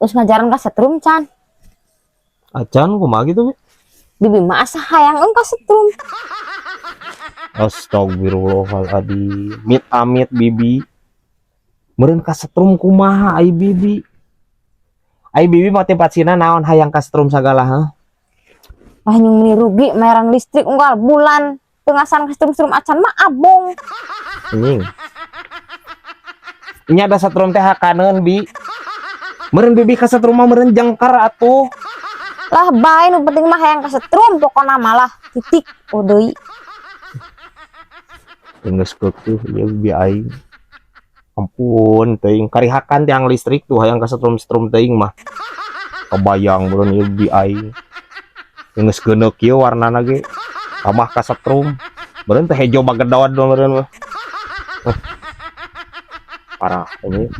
Terus ngajaran ka setrum can. Acan kumaha gitu, Bi? Bibi mah asa hayang ka setrum. Astagfirullahaladzim. Mit amit bibi. Meureun kasetrum kumaha ai bibi? Ai bibi motivasina naon hayang kasetrum sagala heuh? Lah nyung rugi merang listrik unggal bulan. Tengasan setrum-setrum acan mah abong. Anjing. Nya ada setrum teh hakaneun, Bi. Meureun bibi kasetrum mah meureun jangkar atuh. Lah bae nu penting mah hayang ka setrum pokona malah titik deui. Geus keueuh ieu bibi aing. Ampun teuing karihakan tiang listrik tuh hayang kasetrum-setrum teuing mah. Kebayang meureun ieu bibi aing. Geus geuneuk ieu warnana ge. Tambah kasetrum. Meureun teh hejo bagedod meureun mah. Parah ini.